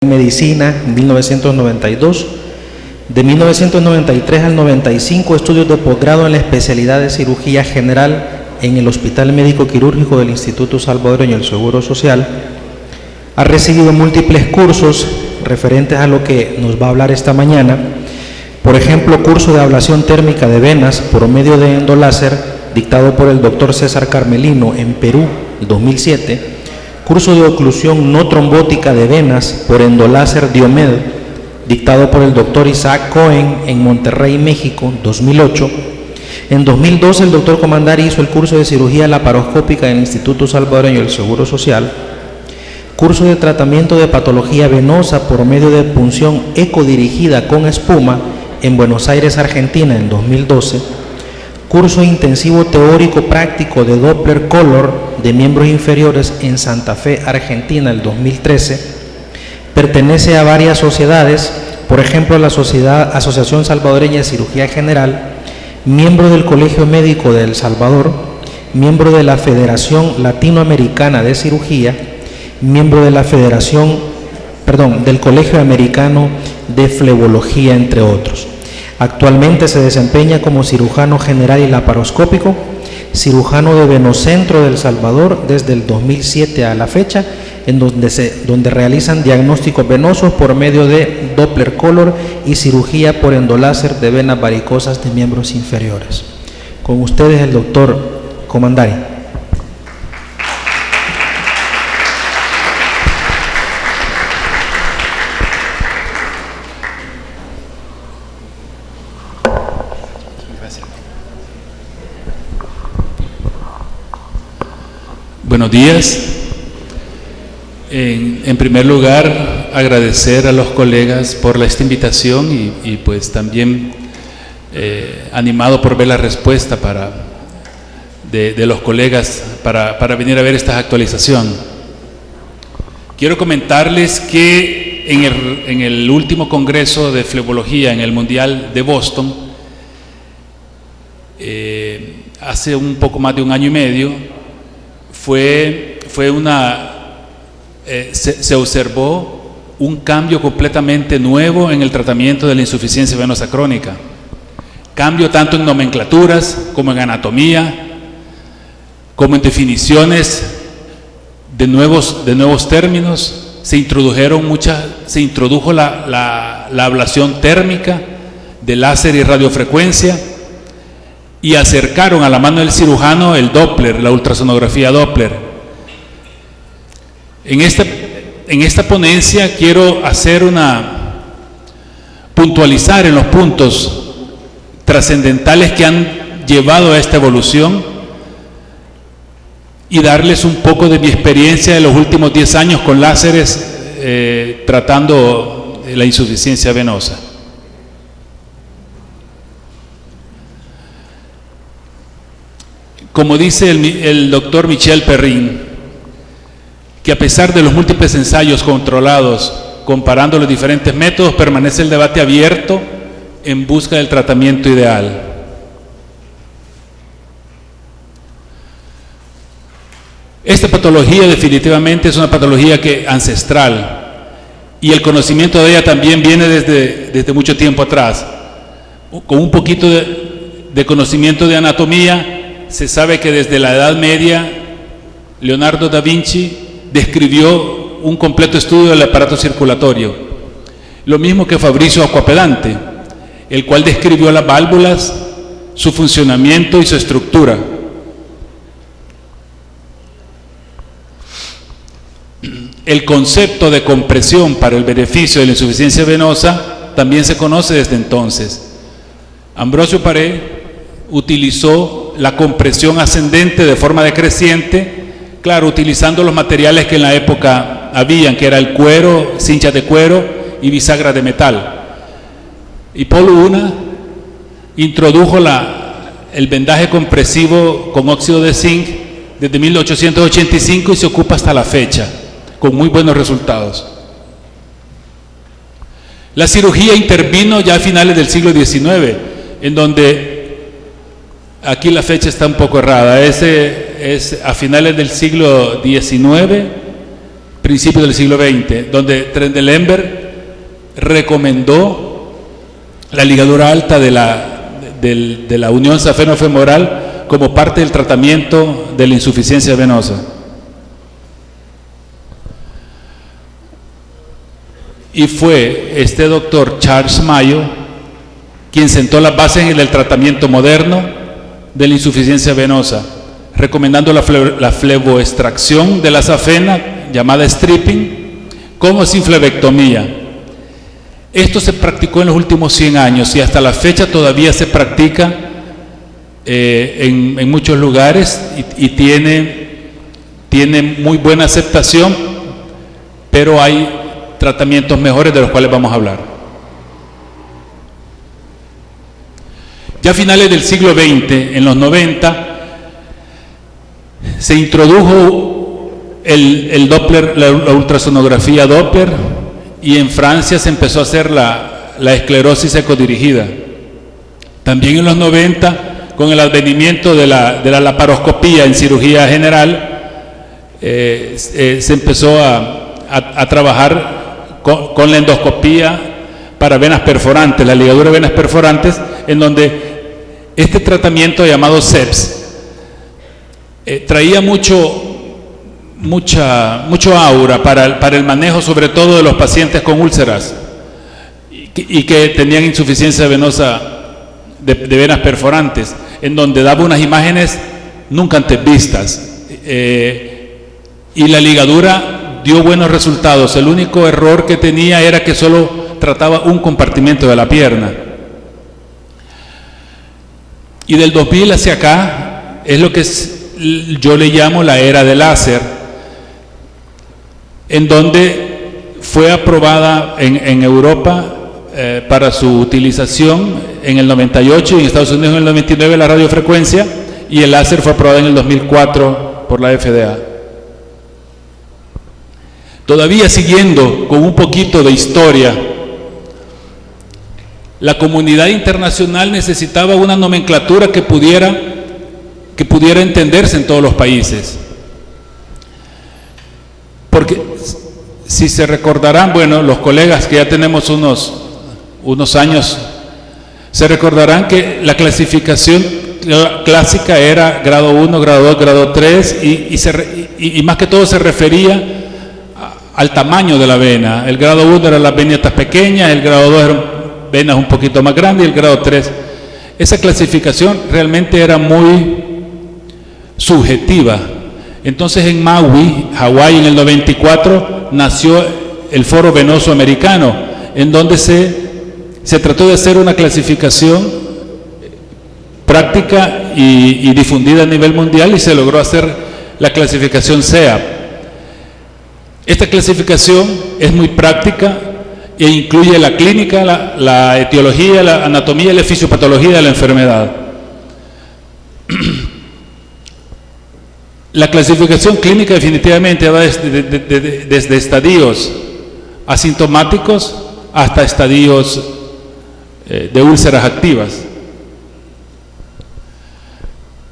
Medicina, 1992. De 1993 al 95, estudios de posgrado en la especialidad de cirugía general en el Hospital Médico Quirúrgico del Instituto Salvadoreño del Seguro Social. Ha recibido múltiples cursos referentes a lo que nos va a hablar esta mañana. Por ejemplo, curso de ablación térmica de venas por medio de endoláser, dictado por el doctor César Carmelino en Perú, el 2007. Curso de oclusión no trombótica de venas por endoláser Diomed, dictado por el doctor Isaac Cohen en Monterrey, México, 2008. En 2012 el doctor Comandari hizo el curso de cirugía laparoscópica en el Instituto Salvadoreño del Seguro Social. Curso de tratamiento de patología venosa por medio de punción ecodirigida con espuma en Buenos Aires, Argentina, en 2012. Curso intensivo teórico práctico de Doppler Color de miembros inferiores en Santa Fe, Argentina, el 2013. Pertenece a varias sociedades, por ejemplo, la Asociación Salvadoreña de Cirugía General, miembro del Colegio Médico de El Salvador, miembro de la Federación Latinoamericana de Cirugía, miembro de la del Colegio Americano de Flebología, entre otros. Actualmente se desempeña como cirujano general y laparoscópico, cirujano de Venocentro de El Salvador desde el 2007 a la fecha, en donde realizan diagnósticos venosos por medio de Doppler Color y cirugía por endoláser de venas varicosas de miembros inferiores. Con ustedes el doctor Comandari. Buenos días. En primer lugar, agradecer a los colegas por esta invitación y pues también animado por ver la respuesta de los colegas para venir a ver esta actualización. Quiero comentarles que en el último congreso de flebología en el Mundial de Boston, hace un poco más de un año y medio, se observó un cambio completamente nuevo en el tratamiento de la insuficiencia venosa crónica. Cambio tanto en nomenclaturas como en anatomía, como en definiciones de nuevos términos. Se introdujo la ablación térmica de láser y radiofrecuencia y acercaron a la mano del cirujano el Doppler, la ultrasonografía Doppler. En esta ponencia quiero puntualizar en los puntos trascendentales que han llevado a esta evolución y darles un poco de mi experiencia de los últimos 10 años con láseres tratando la insuficiencia venosa. Como dice el doctor Michel Perrin, que a pesar de los múltiples ensayos controlados comparando los diferentes métodos, permanece el debate abierto en busca del tratamiento ideal. Esta patología definitivamente es una patología ancestral y el conocimiento de ella también viene desde mucho tiempo atrás. Con un poquito de conocimiento de anatomía, se sabe que desde la Edad Media Leonardo da Vinci describió un completo estudio del aparato circulatorio, lo mismo que Fabricio Acquapendente, el cual describió las válvulas, su funcionamiento y su estructura. El concepto de compresión para el beneficio de la insuficiencia venosa también se conoce desde entonces. Ambrosio Paré utilizó la compresión ascendente de forma decreciente, claro, utilizando los materiales que en la época habían, que era el cuero, cinchas de cuero y bisagras de metal. Y Paul Una introdujo el vendaje compresivo con óxido de zinc desde 1885 y se ocupa hasta la fecha, con muy buenos resultados. La cirugía intervino ya a finales del siglo XIX, en donde, aquí la fecha está un poco errada, es a finales del siglo XIX, principios del siglo XX, donde Trendelenburg recomendó la ligadura alta de la unión safeno-femoral como parte del tratamiento de la insuficiencia venosa. Y fue este doctor Charles Mayo quien sentó las bases del tratamiento moderno de la insuficiencia venosa, recomendando la fleboextracción de la safena, llamada stripping, como sin flebectomía. Esto se practicó en los últimos 100 años y hasta la fecha todavía se practica en muchos lugares y tiene muy buena aceptación, pero hay tratamientos mejores de los cuales vamos a hablar. Ya a finales del siglo XX, en los 90, se introdujo el Doppler, la ultrasonografía Doppler, y en Francia se empezó a hacer la esclerosis ecodirigida. También en los 90, con el advenimiento de la laparoscopía en cirugía general, se empezó a trabajar con la endoscopía para venas perforantes, la ligadura de venas perforantes, en donde este tratamiento llamado SEPS traía mucho aura para el manejo, sobre todo de los pacientes con úlceras y que tenían insuficiencia venosa de venas perforantes, en donde daba unas imágenes nunca antes vistas, y la ligadura dio buenos resultados. El único error que tenía era que solo trataba un compartimento de la pierna. Y del 2000 hacia acá es lo que yo le llamo la era del láser, en donde fue aprobada en Europa para su utilización en el 98 y en Estados Unidos en el 99 la radiofrecuencia, y el láser fue aprobado en el 2004 por la FDA. Todavía siguiendo con un poquito de historia, la comunidad internacional necesitaba una nomenclatura que pudiera entenderse en todos los países. Porque si se recordarán, bueno, los colegas que ya tenemos unos años, se recordarán que la clasificación clásica era grado 1, grado 2, grado 3, y más que todo se refería al tamaño de la vena. El grado 1 eran las venitas pequeñas, el grado 2 eran venas un poquito más grandes, y el grado 3. Esa clasificación realmente era muy subjetiva. Entonces en Maui, Hawái, en el 94, nació el Foro Venoso Americano, en donde se trató de hacer una clasificación práctica y difundida a nivel mundial, y se logró hacer la clasificación SEAP. Esta clasificación es muy práctica e incluye la clínica, la etiología, la anatomía y la fisiopatología de la enfermedad. La clasificación clínica definitivamente va desde estadios asintomáticos hasta estadios de úlceras activas.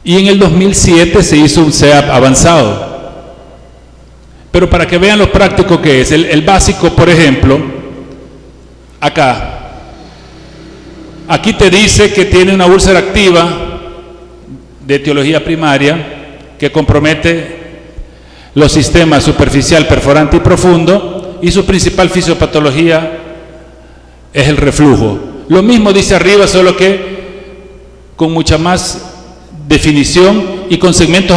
Y en el 2007 se hizo un SEAP avanzado. Pero para que vean lo práctico que es, el básico, por ejemplo, aquí te dice que tiene una úlcera activa de etiología primaria que compromete los sistemas superficial, perforante y profundo, y su principal fisiopatología es el reflujo. Lo mismo dice arriba, solo que con mucha más definición y con segmentos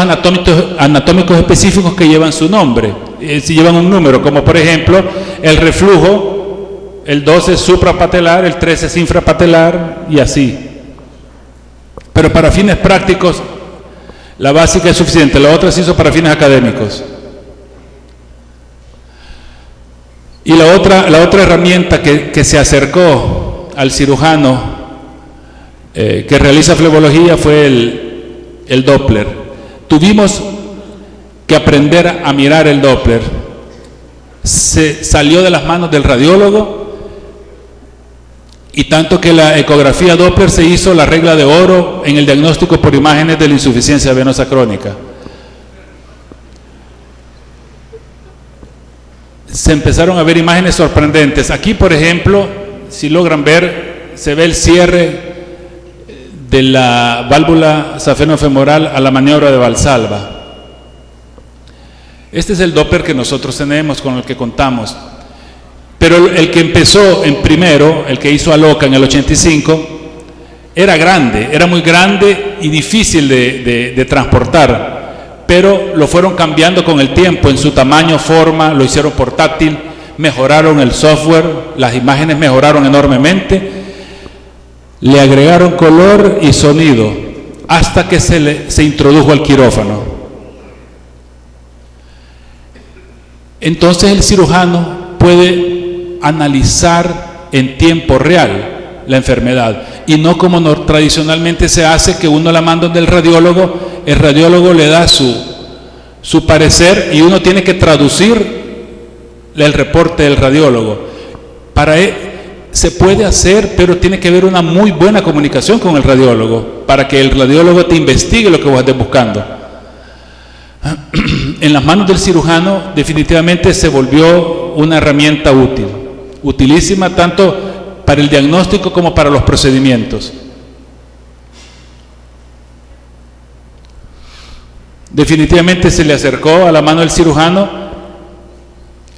anatómicos específicos que llevan su nombre, llevan un número, como por ejemplo el reflujo, el 12 es suprapatelar, el 13 es infrapatelar, y así. Pero para fines prácticos la básica es suficiente, la otra se hizo para fines académicos. Y la otra herramienta que se acercó al cirujano que realiza flebología fue el Doppler. Tuvimos que aprender a mirar el Doppler. Se salió de las manos del radiólogo, y tanto que la ecografía Doppler se hizo la regla de oro en el diagnóstico por imágenes de la insuficiencia venosa crónica. se empezaron a ver imágenes sorprendentes. Aquí, por ejemplo, si logran ver, se ve el cierre de la válvula safenofemoral a la maniobra de Valsalva. Este es el Doppler que nosotros tenemos, con el que contamos. Pero el que empezó en primero, el que hizo Aloca en el 85, era grande, era muy grande y difícil de transportar, pero lo fueron cambiando con el tiempo en su tamaño, forma, lo hicieron portátil, mejoraron el software, las imágenes mejoraron enormemente, le agregaron color y sonido hasta que se introdujo al quirófano. Entonces el cirujano puede analizar en tiempo real la enfermedad y no como tradicionalmente se hace, que uno la manda del radiólogo, el radiólogo le da su parecer y uno tiene que traducir el reporte del radiólogo. Se puede hacer, pero tiene que haber una muy buena comunicación con el radiólogo para que el radiólogo te investigue lo que vos estés buscando. En las manos del cirujano definitivamente se volvió una herramienta útil, utilísima tanto para el diagnóstico como para los procedimientos. Definitivamente se le acercó a la mano del cirujano.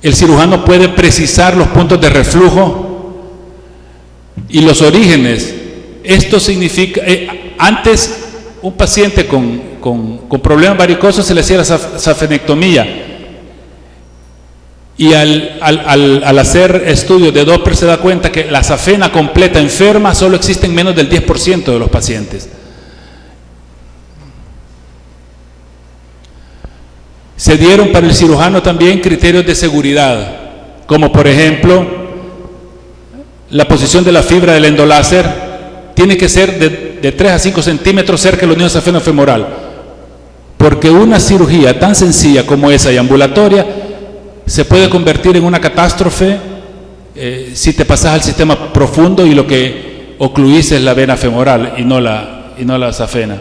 El cirujano puede precisar los puntos de reflujo y los orígenes. Esto significa, antes un paciente con problemas varicosos se le hacía la safenectomía, y al hacer estudios de Doppler se da cuenta que la safena completa enferma solo existe en menos del 10% de los pacientes. Se dieron para el cirujano también criterios de seguridad, como por ejemplo la posición de la fibra del endoláser tiene que ser de 3 a 5 centímetros cerca de la unión safenofemoral, porque una cirugía tan sencilla como esa y ambulatoria se puede convertir en una catástrofe si te pasas al sistema profundo y lo que ocluís es la vena femoral y no la safena.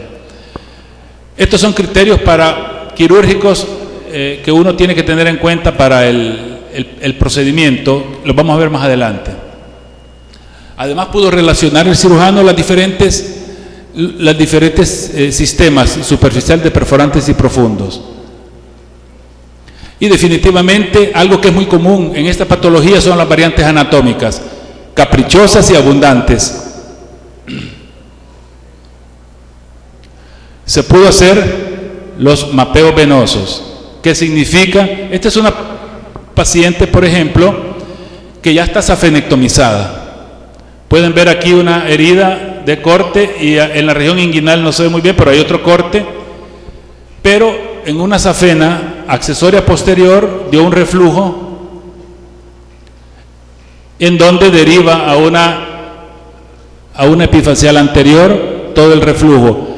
Estos son criterios quirúrgicos que uno tiene que tener en cuenta para el procedimiento. Los vamos a ver más adelante. Además pudo relacionar el cirujano los diferentes sistemas superficial de perforantes y profundos. Y definitivamente algo que es muy común en esta patología son las variantes anatómicas, caprichosas y abundantes. Se pudo hacer los mapeos venosos. ¿Qué significa? Esta es una paciente, por ejemplo, que ya está safenectomizada. Pueden ver aquí una herida de corte y en la región inguinal no se ve muy bien, pero hay otro corte. Pero en una safena accesoria posterior dio un reflujo en donde deriva a una epifacial anterior todo el reflujo.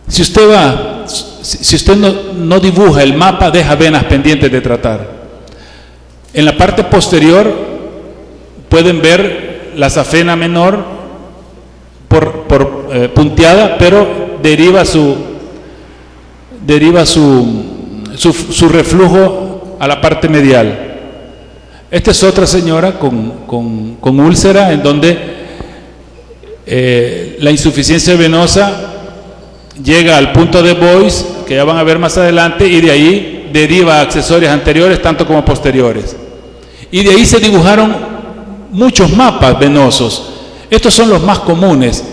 Si usted no dibuja el mapa, deja venas pendientes de tratar. En la parte posterior pueden ver la safena menor punteada, pero deriva su reflujo a la parte medial. Esta es otra señora con úlcera, en donde la insuficiencia venosa llega al punto de Boyce, que ya van a ver más adelante, y de ahí deriva a accesorias anteriores tanto como posteriores. Y de ahí se dibujaron muchos mapas venosos. Estos son los más comunes,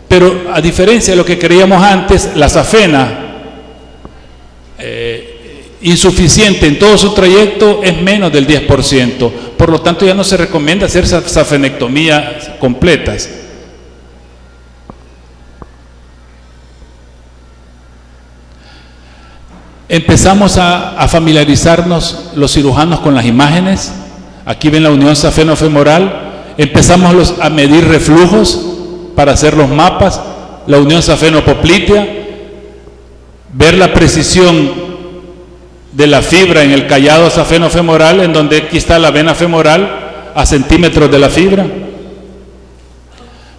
pero a diferencia de lo que creíamos antes, la safena insuficiente en todo su trayecto es menos del 10%, por lo tanto ya no se recomienda hacer safenectomías completas. Empezamos a familiarizarnos los cirujanos con las imágenes. Aquí ven la unión safenofemoral. Empezamos a medir reflujos para hacer los mapas, la unión safenopoplitea, ver la precisión de la fibra en el callado safenofemoral, en donde aquí está la vena femoral a centímetros de la fibra.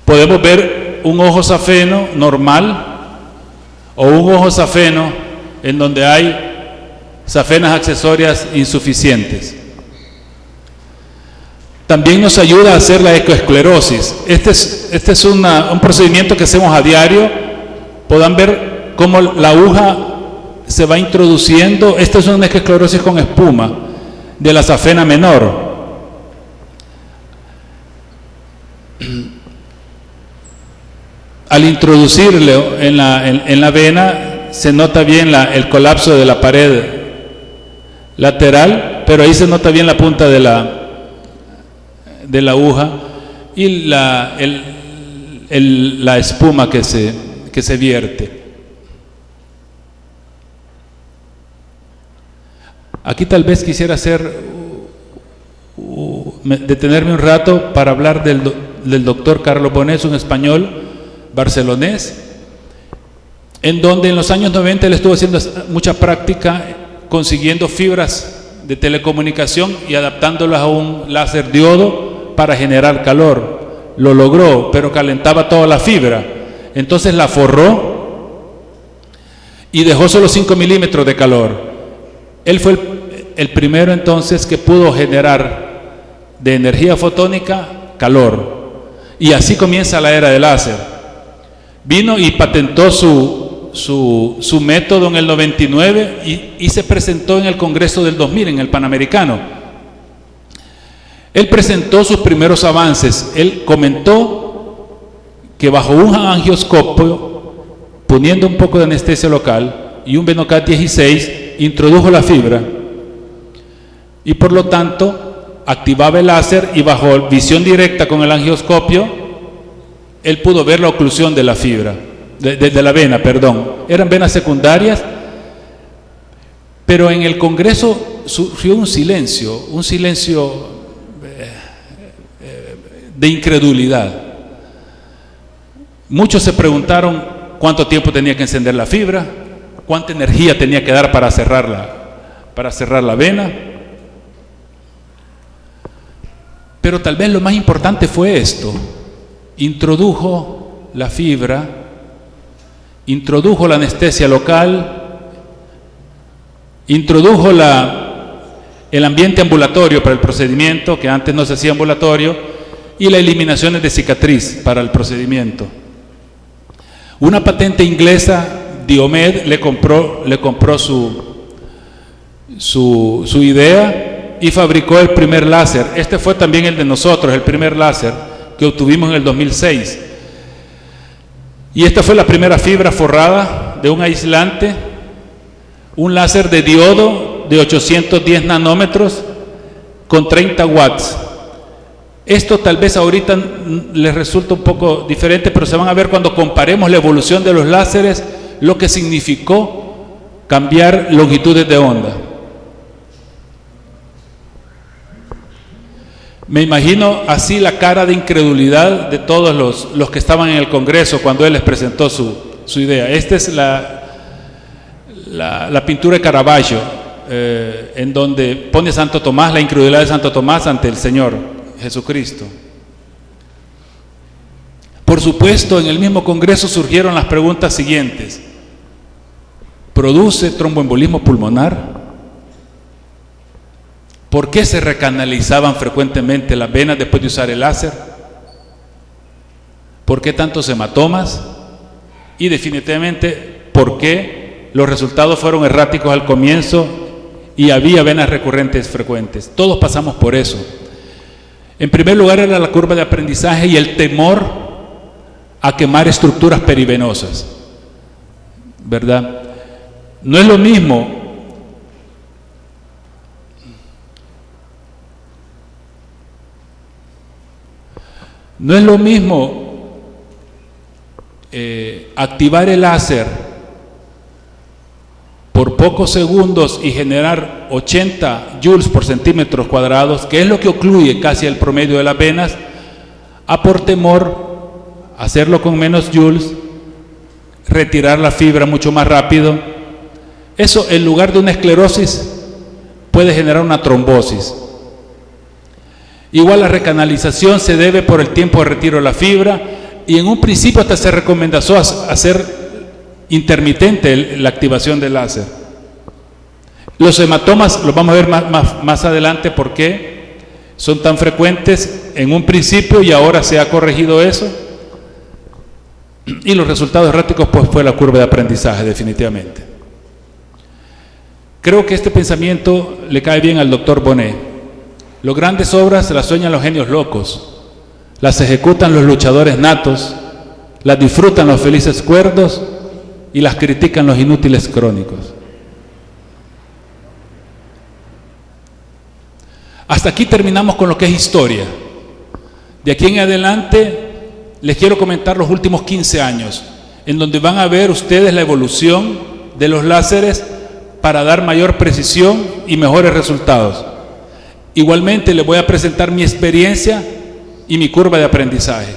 Podemos ver un ojo safeno normal o un ojo safeno en donde hay safenas accesorias insuficientes. También nos ayuda a hacer la ecoesclerosis. Este es un procedimiento que hacemos a diario. Podrán ver cómo la aguja se va introduciendo. Esta es una ecoesclerosis con espuma de la safena menor. Al introducirlo en la vena se nota bien el colapso de la pared lateral, pero ahí se nota bien la punta de la aguja y la espuma que se vierte. Aquí tal vez quisiera detenerme un rato para hablar del doctor Carlos Bonés, un español barcelonés, en donde en los años 90 él estuvo haciendo mucha práctica consiguiendo fibras de telecomunicación y adaptándolas a un láser diodo para generar calor. Lo logró, pero calentaba toda la fibra. Entonces la forró y dejó solo 5 milímetros de calor. Él fue el primero entonces que pudo generar de energía fotónica calor. Y así comienza la era del láser. Vino y patentó su método en el 99 y se presentó en el Congreso del 2000, en el Panamericano. Él presentó sus primeros avances. Él comentó que bajo un angioscopio, poniendo un poco de anestesia local y un Venocat 16, introdujo la fibra y por lo tanto activaba el láser, y bajo visión directa con el angioscopio él pudo ver la oclusión de la fibra, de la vena, perdón. Eran venas secundarias, pero en el Congreso surgió un silencio de incredulidad. Muchos se preguntaron cuánto tiempo tenía que encender la fibra, cuánta energía tenía que dar para cerrar la vena. Pero tal vez lo más importante fue esto: introdujo la fibra, introdujo la anestesia local, introdujo el ambiente ambulatorio para el procedimiento, que antes no se hacía ambulatorio, y las eliminaciones de cicatriz para el procedimiento. Una patente inglesa, Diomed, le compró su idea y fabricó el primer láser. Este fue también el de nosotros, el primer láser que obtuvimos en el 2006. Y esta fue la primera fibra forrada de un aislante, un láser de diodo de 810 nanómetros con 30 watts. Esto tal vez ahorita les resulta un poco diferente, pero se van a ver cuando comparemos la evolución de los láseres, lo que significó cambiar longitudes de onda. Me imagino así la cara de incredulidad de todos los que estaban en el Congreso cuando él les presentó su idea. Esta es la pintura de Caravaggio, en donde pone Santo Tomás, la incredulidad de Santo Tomás ante el Señor Jesucristo. Por supuesto, en el mismo Congreso surgieron las preguntas siguientes: ¿produce tromboembolismo pulmonar? ¿Por qué se recanalizaban frecuentemente las venas después de usar el láser? ¿Por qué tantos hematomas? Y definitivamente, ¿por qué los resultados fueron erráticos al comienzo y había venas recurrentes frecuentes? Todos pasamos por eso. En primer lugar era la curva de aprendizaje y el temor a quemar estructuras perivenosas, ¿verdad? No es lo mismo activar el láser por pocos segundos y generar 80 joules por centímetros cuadrados, que es lo que ocluye casi el promedio de las venas, a por temor hacerlo con menos joules, retirar la fibra mucho más rápido. Eso, en lugar de una esclerosis, puede generar una trombosis. Igual la recanalización se debe por el tiempo de retiro de la fibra, y en un principio hasta se recomendó hacer intermitente la activación del láser. Los hematomas los vamos a ver más adelante, porque son tan frecuentes en un principio y ahora se ha corregido eso. Y los resultados erráticos pues fue la curva de aprendizaje, definitivamente. Creo que este pensamiento le cae bien al doctor Bonet. Las grandes obras las sueñan los genios locos, las ejecutan los luchadores natos, las disfrutan los felices cuerdos y las critican los inútiles crónicos. Hasta aquí terminamos con lo que es historia. De aquí en adelante les quiero comentar los últimos 15 años, en donde van a ver ustedes la evolución de los láseres para dar mayor precisión y mejores resultados. Igualmente les voy a presentar mi experiencia y mi curva de aprendizaje.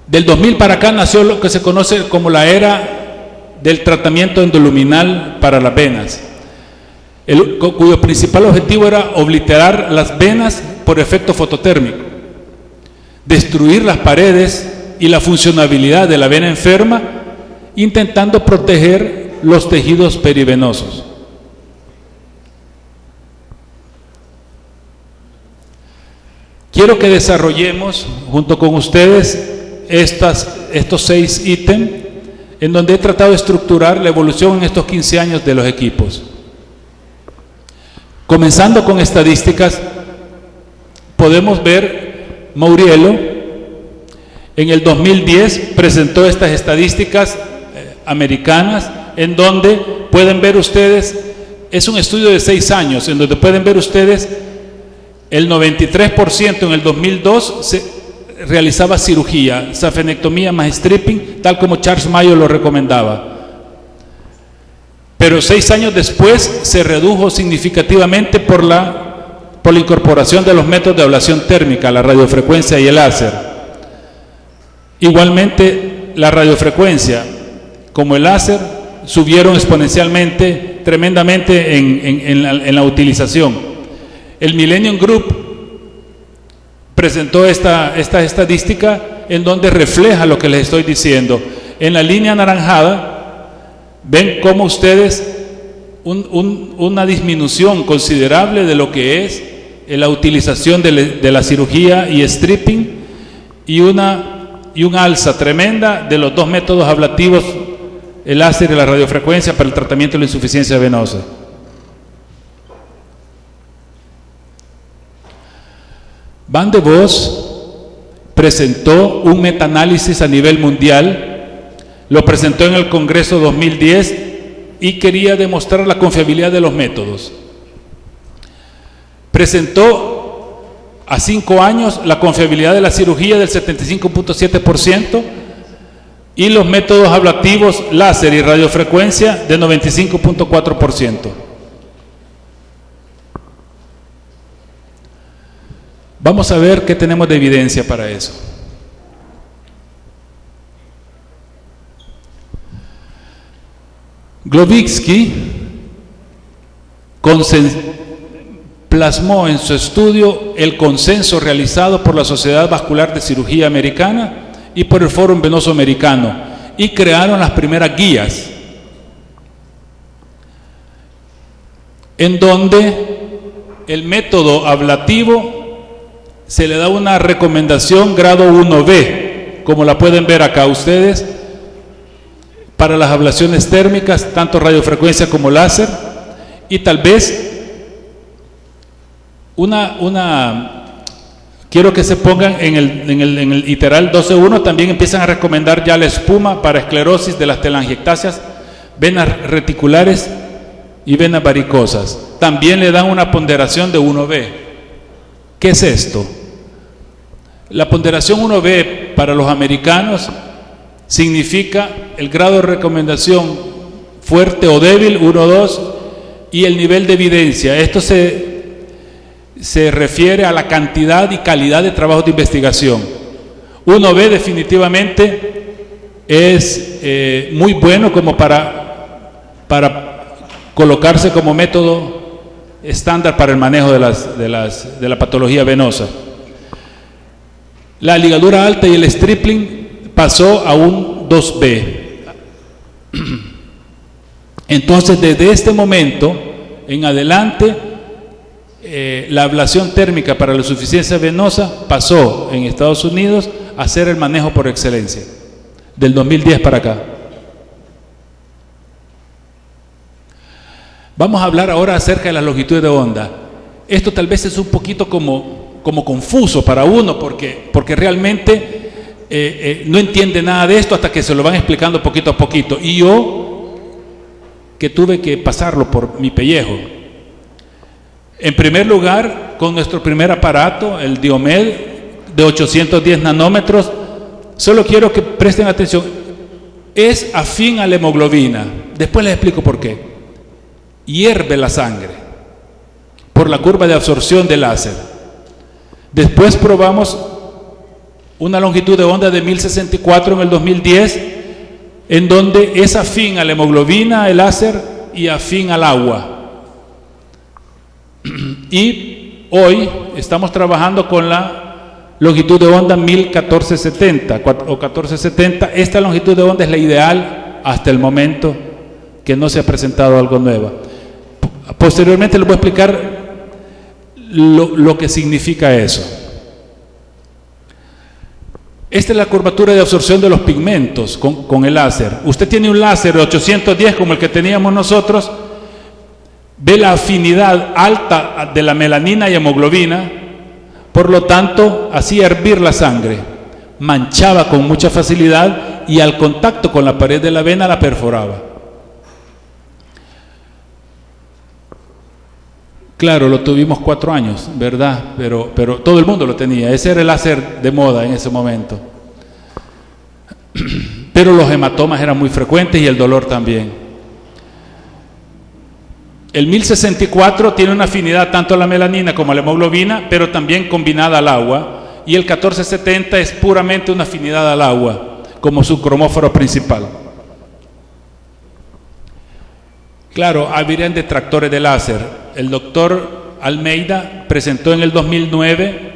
Del 2000 para acá nació lo que se conoce como la era del tratamiento endoluminal para las venas, cuyo principal objetivo era obliterar las venas por efecto fototérmico, destruir las paredes y la funcionabilidad de la vena enferma, intentando proteger los tejidos perivenosos. Quiero que desarrollemos junto con ustedes estos 6 ítems en donde he tratado de estructurar la evolución en estos 15 años de los equipos. Comenzando con estadísticas, podemos ver Mauriello en el 2010 presentó estas estadísticas americanas, en donde pueden ver ustedes, es un estudio de 6 años, en donde pueden ver ustedes el 93% en el 2002 se realizaba cirugía, safenectomía más stripping, tal como Charles Mayo lo recomendaba. Pero 6 años después se redujo significativamente por la incorporación de los métodos de ablación térmica, la radiofrecuencia y el láser. Igualmente, la radiofrecuencia como el láser subieron exponencialmente, tremendamente en la utilización. El Millennium Group presentó esta estadística en donde refleja lo que les estoy diciendo. En la línea anaranjada ven cómo ustedes una disminución considerable de lo que es la utilización de la cirugía y stripping y un alza tremenda de los 2 métodos ablativos, el láser y la radiofrecuencia, para el tratamiento de la insuficiencia venosa. Van de Vos presentó un metaanálisis a nivel mundial, lo presentó en el Congreso 2010 y quería demostrar la confiabilidad de los métodos. Presentó a 5 años la confiabilidad de la cirugía del 75.7% y los métodos ablativos láser y radiofrecuencia de 95.4%. Vamos a ver qué tenemos de evidencia para eso. Glowicki plasmó en su estudio el consenso realizado por la Sociedad Vascular de Cirugía Americana y por el Fórum Venoso Americano, y crearon las primeras guías en donde el método ablativo se le da una recomendación grado 1B, como la pueden ver acá ustedes, para las ablaciones térmicas, tanto radiofrecuencia como láser, y tal vez quiero que se pongan en el iteral 12.1, también empiezan a recomendar ya la espuma para esclerosis de las telangiectasias, venas reticulares y venas varicosas. También le dan una ponderación de 1B. ¿Qué es esto? La ponderación 1B para los americanos significa el grado de recomendación fuerte o débil, 1-2, y el nivel de evidencia. Esto se refiere a la cantidad y calidad de trabajos de investigación. 1B definitivamente es muy bueno como para colocarse como método estándar para el manejo de la patología venosa. La ligadura alta y el stripling pasó a un 2B. Entonces, desde este momento en adelante, la ablación térmica para la insuficiencia venosa pasó en Estados Unidos a ser el manejo por excelencia, del 2010 para acá. Vamos a hablar ahora acerca de la longitud de onda. Esto tal vez es un poquito como confuso para uno, porque realmente no entiende nada de esto hasta que se lo van explicando poquito a poquito. Y yo, que tuve que pasarlo por mi pellejo. En primer lugar, con nuestro primer aparato, el Diomed, de 810 nanómetros, solo quiero que presten atención, es afín a la hemoglobina. Después les explico por qué. Hierve la sangre por la curva de absorción del láser. Después probamos una longitud de onda de 1064 en el 2010, en donde es afín a la hemoglobina, el láser, y afín al agua. Y hoy estamos trabajando con la longitud de onda 1470 o 1470. Esta longitud de onda es la ideal hasta el momento, que no se ha presentado algo nuevo. Posteriormente les voy a explicar lo que significa eso. Esta es la curvatura de absorción de los pigmentos con el láser. Usted tiene un láser de 810 como el que teníamos nosotros, ve la afinidad alta de la melanina y hemoglobina, por lo tanto hacía hervir la sangre, manchaba con mucha facilidad y al contacto con la pared de la vena la perforaba. Claro, lo tuvimos 4 años, ¿verdad? Pero todo el mundo lo tenía. Ese era el láser de moda en ese momento. Pero los hematomas eran muy frecuentes y el dolor también. El 1064 tiene una afinidad tanto a la melanina como a la hemoglobina, pero también combinada al agua. Y el 1470 es puramente una afinidad al agua, como su cromóforo principal. Claro, habrían detractores del láser. El doctor Almeida presentó en el 2009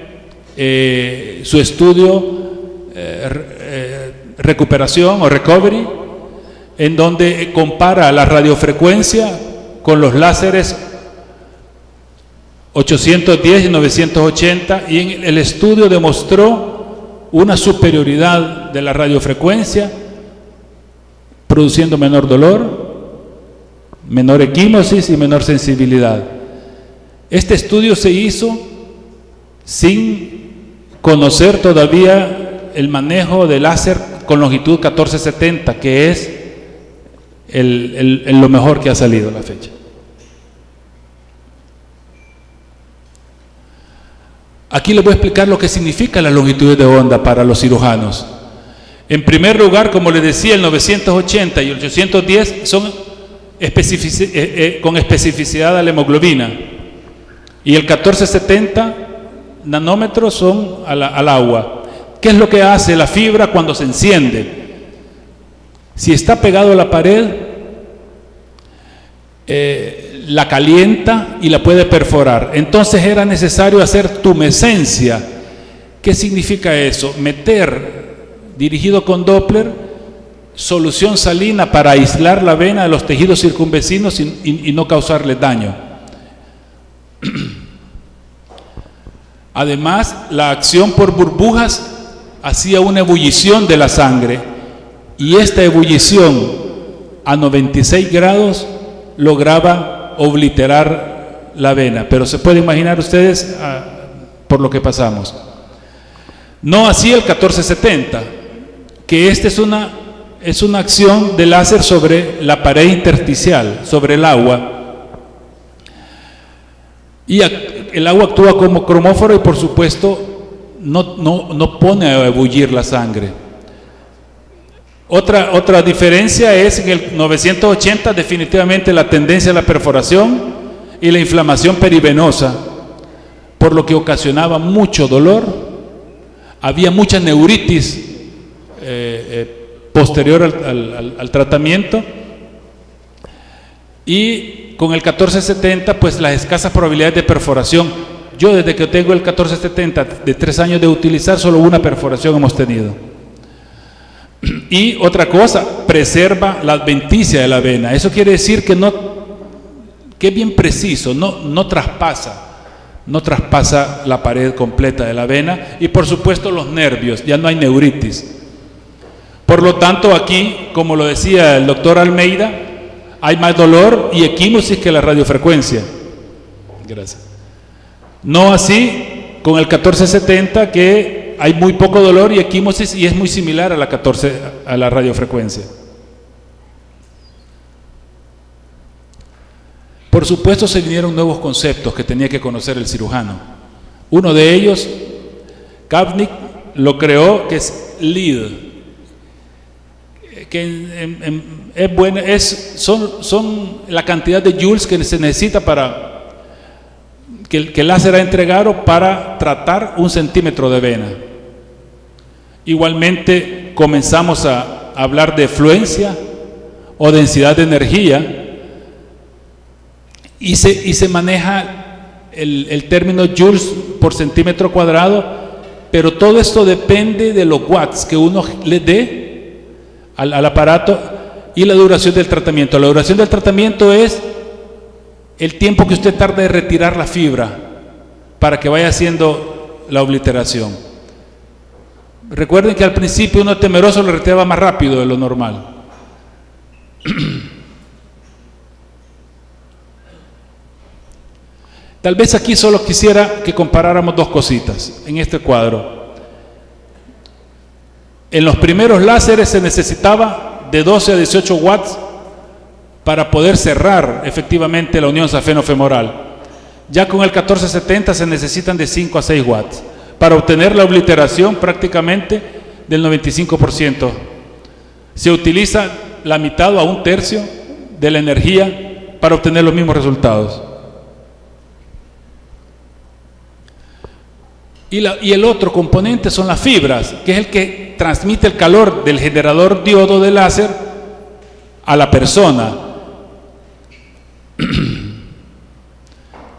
su estudio recuperación o recovery, en donde compara la radiofrecuencia con los láseres 810 y 980, y en el estudio demostró una superioridad de la radiofrecuencia, produciendo menor dolor, menor equimosis y menor sensibilidad. Este estudio se hizo sin conocer todavía el manejo de láser con longitud 1470, que es lo mejor que ha salido a la fecha. Aquí les voy a explicar lo que significa la longitud de onda para los cirujanos. En primer lugar, como les decía, el 980 y el 810 son con especificidad a la hemoglobina, y el 1470 nanómetros son al agua. ¿Qué es lo que hace la fibra cuando se enciende? Si está pegado a la pared, la calienta y la puede perforar. Entonces era necesario hacer tumescencia. ¿Qué significa eso? Meter, dirigido con Doppler, solución salina para aislar la vena de los tejidos circunvecinos y no causarle daño. Además, la acción por burbujas hacía una ebullición de la sangre, y esta ebullición a 96 grados lograba obliterar la vena. Pero se pueden imaginar ustedes por lo que pasamos. No así el 1470, que esta es una acción de láser sobre la pared intersticial, sobre el agua. Y el agua actúa como cromóforo y, por supuesto, no pone a ebullir la sangre. Otra diferencia es en el 980 definitivamente la tendencia a la perforación y la inflamación perivenosa, por lo que ocasionaba mucho dolor. Había mucha neuritis posterior al tratamiento, y con el 1470 pues las escasas probabilidades de perforación. Yo desde que tengo el 1470 de 3 años de utilizar, solo una perforación hemos tenido. Y otra cosa, preserva la adventicia de la vena. Eso quiere decir que es bien preciso, no traspasa no traspasa la pared completa de la vena, y por supuesto los nervios, ya no hay neuritis. Por lo tanto, aquí, como lo decía el doctor Almeida, hay más dolor y equimosis que la radiofrecuencia. Gracias. No así con el 1470, que hay muy poco dolor y equimosis, y es muy similar a la radiofrecuencia. Por supuesto, se vinieron nuevos conceptos que tenía que conocer el cirujano. Uno de ellos, Kapnick lo creó, que es lead, que es buena, son la cantidad de joules que se necesita para que el láser ha entregado para tratar 1 centímetro de vena. Igualmente comenzamos a hablar de fluencia o densidad de energía, y se maneja el término joules por centímetro cuadrado, pero todo esto depende de los watts que uno le dé al aparato y la duración del tratamiento. La duración del tratamiento es el tiempo que usted tarda en retirar la fibra para que vaya haciendo la obliteración. Recuerden que al principio uno temeroso lo retiraba más rápido de lo normal. Tal vez aquí solo quisiera que comparáramos dos cositas en este cuadro. En los primeros láseres se necesitaba de 12 a 18 watts para poder cerrar efectivamente la unión safeno-femoral. Ya con el 1470 se necesitan de 5 a 6 watts para obtener la obliteración prácticamente del 95%. Se utiliza la mitad o a 1/3 de la energía para obtener los mismos resultados. Y el otro componente son las fibras, que es el que transmite el calor del generador diodo de láser a la persona.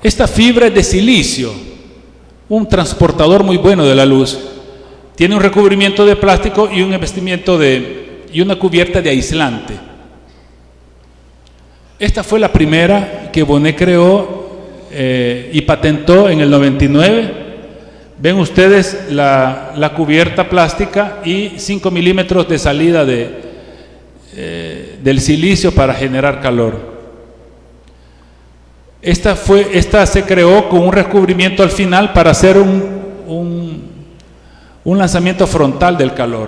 Esta fibra es de silicio, un transportador muy bueno de la luz. Tiene un recubrimiento de plástico y un revestimiento y una cubierta de aislante. Esta fue la primera que Bonnet creó y patentó en el 99. Ven ustedes la cubierta plástica y 5 milímetros de salida del silicio para generar calor. Esta se creó con un recubrimiento al final para hacer un lanzamiento frontal del calor.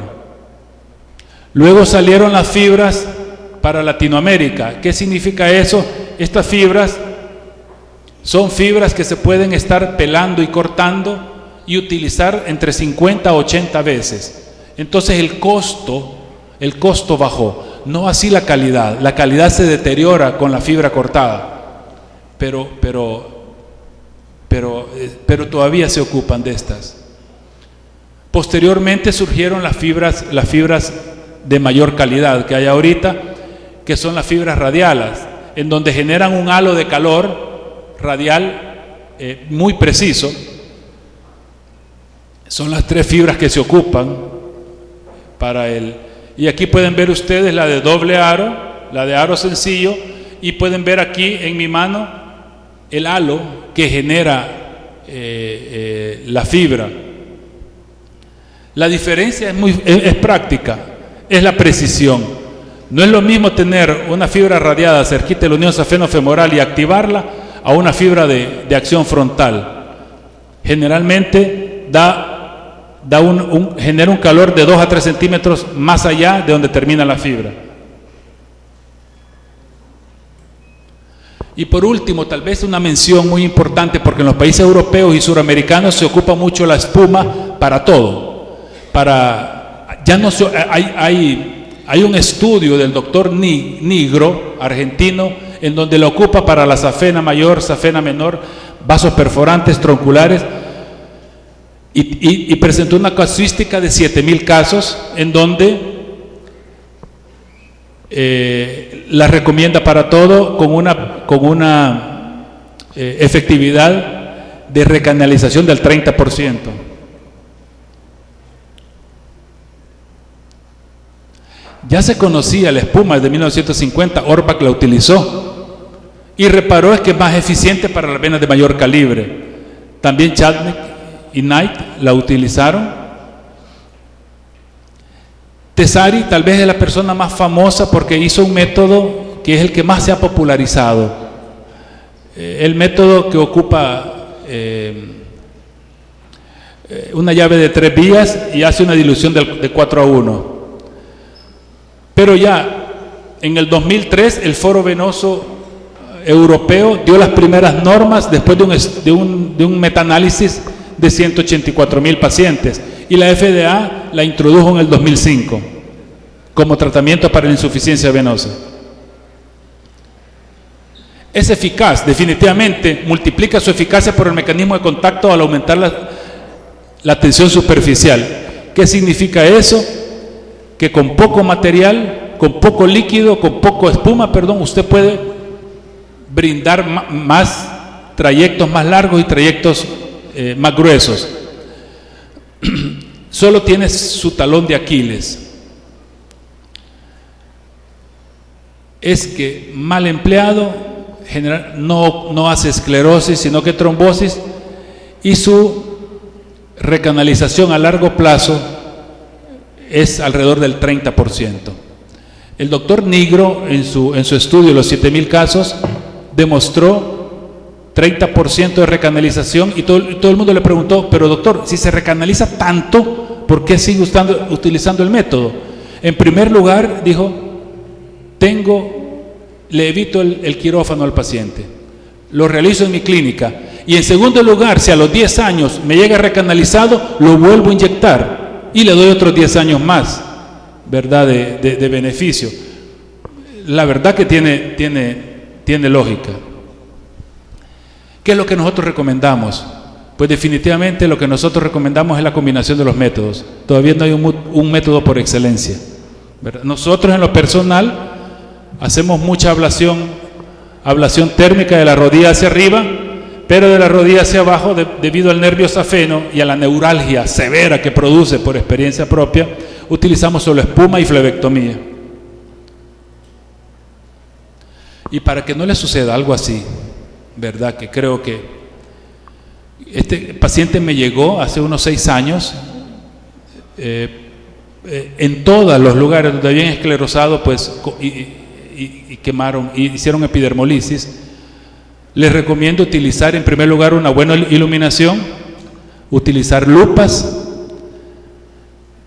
Luego salieron las fibras para Latinoamérica. ¿Qué significa eso? Estas fibras son fibras que se pueden estar pelando y cortando y utilizar entre 50 a 80 veces. Entonces el costo bajó, no así la calidad se deteriora con la fibra cortada, pero todavía se ocupan de estas. Posteriormente surgieron las fibras de mayor calidad que hay ahorita, que son las fibras radiales, en donde generan un halo de calor radial muy preciso. Son las 3 fibras que se ocupan para y aquí pueden ver ustedes la de doble aro, la de aro sencillo, y pueden ver aquí en mi mano el halo que genera la fibra. La diferencia es práctica, es la precisión. No es lo mismo tener una fibra radiada cerquita de la unión safeno-femoral y activarla a una fibra de acción frontal. Generalmente genera un calor de 2 a 3 centímetros más allá de donde termina la fibra. Y por último, tal vez una mención muy importante, porque en los países europeos y suramericanos se ocupa mucho la espuma para todo. Hay un estudio del doctor Nigro, argentino, en donde la ocupa para la safena mayor, safena menor, vasos perforantes, tronculares, y presentó una casuística de 7,000 casos, en donde la recomienda para todo con una efectividad de recanalización del 30%. Ya se conocía la espuma desde 1950, Orbach la utilizó y reparó es que es más eficiente para las venas de mayor calibre. También Chadwick y Knight la utilizaron. Tessari tal vez es la persona más famosa porque hizo un método que es el que más se ha popularizado. El método que ocupa una llave de 3 vías y hace una dilución de 4:1. Pero ya en el 2003 el Foro Venoso Europeo dio las primeras normas después de un metaanálisis de 184,000 pacientes, y la FDA la introdujo en el 2005 como tratamiento para la insuficiencia venosa. Es eficaz, definitivamente, multiplica su eficacia por el mecanismo de contacto al aumentar la tensión superficial. ¿Qué significa eso? Que con poco material, con poco líquido, con poco espuma, usted puede brindar más trayectos más largos y trayectos más gruesos. Solo tiene su talón de Aquiles. Es que mal empleado no hace esclerosis, sino que trombosis, y su recanalización a largo plazo es alrededor del 30%. El doctor Nigro en su estudio de los 7,000 casos demostró 30% de recanalización, y todo el mundo le preguntó, pero doctor, si se recanaliza tanto, ¿por qué sigue utilizando el método? En primer lugar, dijo, le evito el quirófano al paciente, lo realizo en mi clínica, y en segundo lugar, si a los 10 años me llega recanalizado, lo vuelvo a inyectar y le doy otros 10 años más, ¿verdad?, de beneficio. La verdad que tiene lógica. ¿Qué es lo que nosotros recomendamos? Pues definitivamente lo que nosotros recomendamos es la combinación de los métodos. Todavía no hay un método por excelencia, ¿verdad? Nosotros en lo personal hacemos mucha ablación térmica de la rodilla hacia arriba, pero de la rodilla hacia abajo, debido al nervio safeno y a la neuralgia severa que produce por experiencia propia, utilizamos solo espuma y flebectomía. Y para que no le suceda algo así, ¿verdad?, que creo que este paciente me llegó hace unos 6 años, en todos los lugares donde habían esclerosado, pues, y quemaron, y hicieron epidermolisis. Les recomiendo utilizar en primer lugar una buena iluminación, utilizar lupas,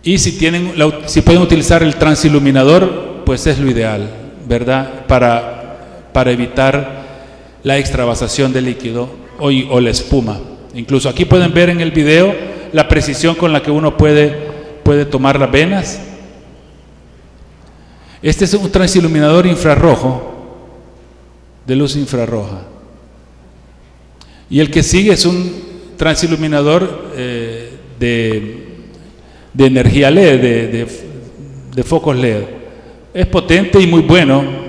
y si pueden utilizar el transiluminador, pues es lo ideal, ¿verdad?, para evitar la extravasación de líquido o la espuma. Incluso aquí pueden ver en el video la precisión con la que uno puede tomar las venas. Este es un transiluminador infrarrojo, de luz infrarroja. Y el que sigue es un transiluminador de energía LED, de focos LED. Es potente y muy bueno.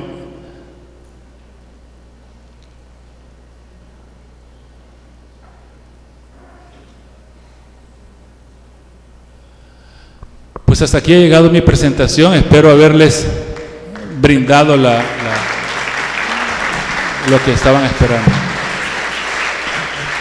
Pues hasta aquí ha llegado mi presentación. Espero haberles brindado lo que estaban esperando.